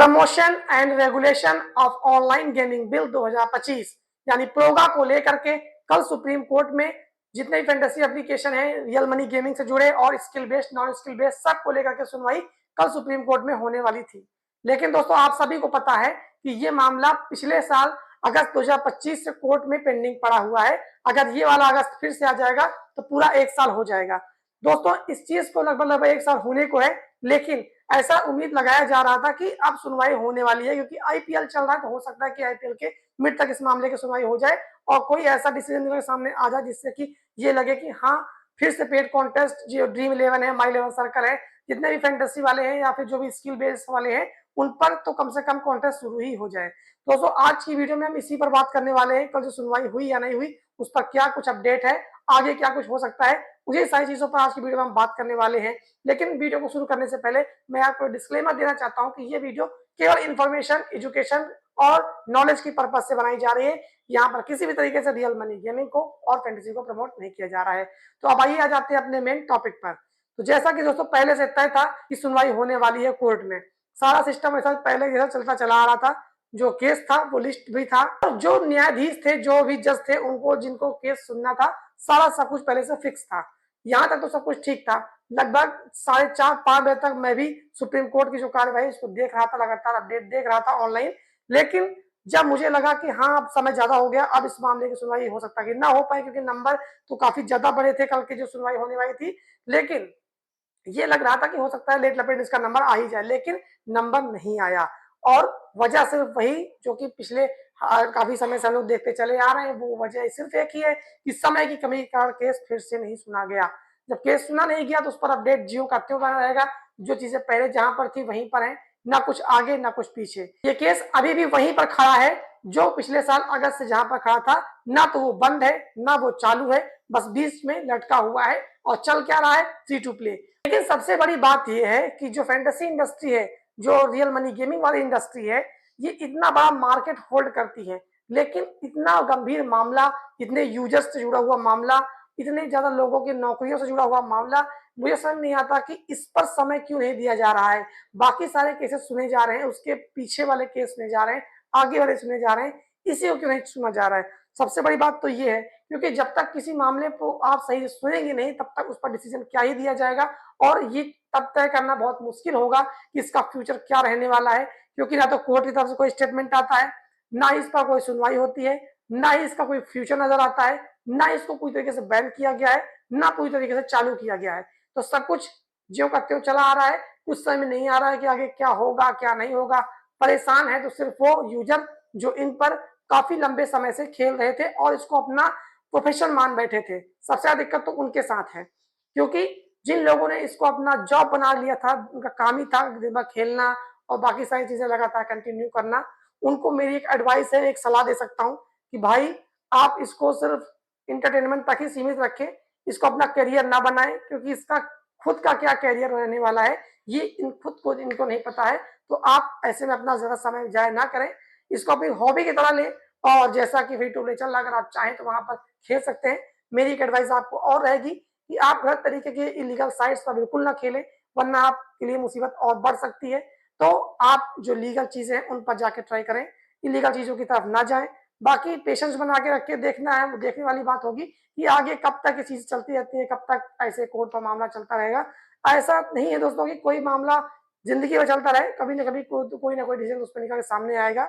Promotion and regulation of online gaming bill 2025 यानी प्रोगा को लेकर के कल सुप्रीम कोर्ट में जितने भी फैंटेसी एप्लीकेशन है रियल मनी गेमिंग से जुड़े और skill based non skill based सब को लेकर के सुनवाई कल सुप्रीम कोर्ट में होने वाली थी। लेकिन दोस्तों आप सभी को पता है कि ये मामला पिछले साल अगस्त 2025 से कोर्ट में पेंडिंग पड़ा हुआ है। अगर ये वाला अगस्त फिर से आ जाएगा तो पूरा 1 साल हो जाएगा। दोस्तों इस चीज को लगभग 1 साल होने को है, लेकिन ऐसा उम्मीद लगाया जा रहा था कि अब सुनवाई होने वाली है, क्योंकि आईपीएल चल रहा है तो हो सकता है कि आईपीएल के मिड तक इस मामले की सुनवाई हो जाए और कोई ऐसा डिसीजन सामने आ जाए जिससे कि ये लगे कि हाँ फिर से पेड कॉन्टेस्ट जो ड्रीम 11 है, माई 11 सर्कल है, जितने भी फैंटेसी वाले हैं या फिर जो भी स्किल बेस्ड वाले हैं उन पर तो कम से कम कॉन्टेस्ट शुरू ही हो जाए। दोस्तों आज की वीडियो में हम इसी पर बात करने वाले हैं, कल जो सुनवाई हुई या नहीं हुई उस पर क्या कुछ अपडेट है, आगे क्या कुछ हो सकता है, मुझे सारी चीजों पर आज की वीडियो में हम बात करने वाले हैं। लेकिन वीडियो को शुरू करने से पहले मैं आपको डिस्क्लेमर देना चाहता हूं कि ये वीडियो केवल इन्फॉर्मेशन, एजुकेशन और नॉलेज की पर्पज से बनाई जा रही है। यहाँ पर किसी भी तरीके से रियल मनी गेमिंग को और फैंटेसी को प्रमोट नहीं किया जा रहा है। तो अब आइए आ जाते हैं अपने मेन टॉपिक पर। तो जैसा कि दोस्तों पहले से तय था कि सुनवाई होने वाली है कोर्ट में, सारा सिस्टम ऐसा पहले जैसा चलता चला आ रहा था, जो केस था वो लिस्ट भी था और जो न्यायाधीश थे, जो भी जज थे, उनको जिनको केस सुनना था सारा सब कुछ पहले से फिक्स था। यहाँ तक तो सब कुछ ठीक था। लगभग 4:30-5 बजे तक मैं भी सुप्रीम कोर्ट की जो कार्यवाही उसको देख रहा था, लगातार अपडेट देख रहा था ऑनलाइन। लेकिन जब मुझे लगा कि हाँ अब समय ज्यादा हो गया, अब इस मामले की सुनवाई हो सकता है कि ना हो पाए, क्योंकि नंबर तो काफी ज्यादा बड़े थे कल की जो सुनवाई होने वाली थी, लेकिन ये लग रहा था कि हो सकता है लेट लपेट इसका नंबर आ ही जाए, लेकिन नंबर नहीं आया। और वजह सिर्फ वही जो कि पिछले काफी समय से हम लोग देखते चले आ रहे हैं, वो वजह सिर्फ एक ही है कि समय की कमी के कारण केस फिर से नहीं सुना गया। जब केस सुना नहीं गया तो उस पर अपडेट जियो का त्यों बना रहेगा, जो चीजें पहले जहां पर थी वहीं पर है, ना कुछ आगे ना कुछ पीछे। ये केस अभी भी वहीं पर खड़ा है जो पिछले साल अगस्त से जहां पर खड़ा था, ना तो वो बंद है ना वो चालू है, बस बीच में लटका हुआ है और चल क्या रहा है, फ्री टू प्ले। लेकिन सबसे बड़ी बात यह है कि जो फैंटेसी इंडस्ट्री है, जो रियल मनी गेमिंग वाली इंडस्ट्री है, ये इतना बड़ा मार्केट होल्ड करती है, लेकिन इतना गंभीर मामला, इतने यूजर्स से जुड़ा हुआ मामला, इतने ज्यादा लोगों की नौकरियों से जुड़ा हुआ मामला, मुझे समझ नहीं आता कि इस पर समय क्यों नहीं दिया जा रहा है। बाकी सारे केसेस सुने जा रहे हैं, उसके पीछे वाले केस सुने जा रहे हैं, आगे वाले सुने जा रहे हैं, इसी को क्यों नहीं सुना जा रहा है। सबसे बड़ी बात तो ये है क्योंकि जब तक किसी मामले को आप सही से सुनेंगे नहीं, तब तक उस पर डिसीजन क्या ही दिया जाएगा, और ये तब तय करना बहुत मुश्किल होगा कि इसका फ्यूचर क्या रहने वाला है, क्योंकि ना तो कोर्ट की तरफ से कोई स्टेटमेंट आता है, ना इस पर कोई सुनवाई होती है, ना ही इसका कोई फ्यूचर नजर आता है, ना इसको पूरी तरीके से बैन किया गया है, ना पूरी तरीके से चालू किया गया है। तो सब कुछ ज्यों का त्यों चला आ रहा है, कुछ समझ में नहीं आ रहा है कि आगे क्या होगा क्या नहीं होगा। परेशान है तो सिर्फ वो यूजर जो इन पर काफी लंबे समय से खेल रहे थे और इसको अपना प्रोफेशन मान बैठे थे। सबसे ज्यादा दिक्कत तो उनके साथ है, क्योंकि जिन लोगों ने इसको अपना जॉब बना लिया था, उनका काम ही था दिन भर खेलना और बाकी सारी चीजें लगातार कंटिन्यू करना, उनको मेरी एक एडवाइस है, एक सलाह दे सकता हूँ कि भाई आप इसको सिर्फ इंटरटेनमेंट तक ही सीमित रखें, इसको अपना करियर ना बनाएं, क्योंकि इसका खुद का क्या करियर रहने वाला है ये खुद को इनको नहीं पता है। तो आप ऐसे में अपना ज्यादा समय जाया ना करें, इसको अपनी हॉबी की तरह लें, और जैसा कि फ्री टू प्ले चल रहा है, अगर आप चाहें तो वहां पर खेल सकते हैं। मेरी एक एडवाइस आपको और रहेगी कि आप गलत तरीके के इलीगल साइट्स पर बिल्कुल ना खेलें, वरना आपके लिए मुसीबत और बढ़ सकती है। तो आप जो लीगल चीजें हैं उन पर जाके ट्राई करें, इलीगल चीजों की तरफ ना जाएं। बाकी पेशेंस बना के रख के देखना है, देखने वाली बात होगी कि आगे कब तक ये चीज चलती रहती है, कब तक ऐसे कोर्ट पर मामला चलता रहेगा। ऐसा नहीं है दोस्तों कि कोई मामला जिंदगी में चलता रहे, कभी ना कभी कोई ना कोई डिसीजन उस पर निकल के सामने आएगा।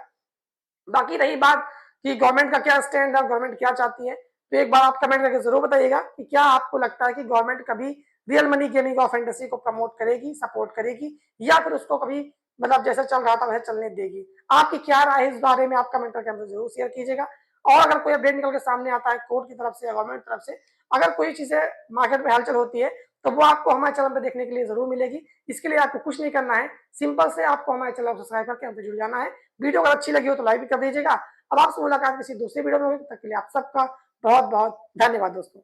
बाकी रही बात कि गवर्नमेंट का क्या स्टैंड है, गवर्नमेंट क्या चाहती है, तो एक बार आप कमेंट करके जरूर बताइएगा कि क्या आपको लगता है कि गवर्नमेंट कभी रियल मनी गेमिंग और फैंटेसी को प्रमोट करेगी, सपोर्ट करेगी, या फिर उसको कभी मतलब जैसा चल रहा था वैसे चलने देगी। आपकी क्या राय है इस बारे में, आप कमेंट करके हमसे जरूर शेयर कीजिएगा। और अगर कोई अपडेट निकल के सामने आता है कोर्ट की तरफ से या गवर्नमेंट की तरफ से, अगर कोई चीजें मार्केट में हलचल होती है, तो वो आपको हमारे चैनल पर देखने के लिए जरूर मिलेगी। इसके लिए आपको कुछ नहीं करना है, सिंपल से आपको हमारे चैनल को सब्सक्राइब करके हमसे जुड़ जाना है। वीडियो अगर अच्छी लगी हो तो लाइक भी कर दीजिएगा। अब आपसे मुलाकात किसी दूसरी वीडियो में होगी, तब तक के लिए आप सबका बहुत बहुत धन्यवाद दोस्तों।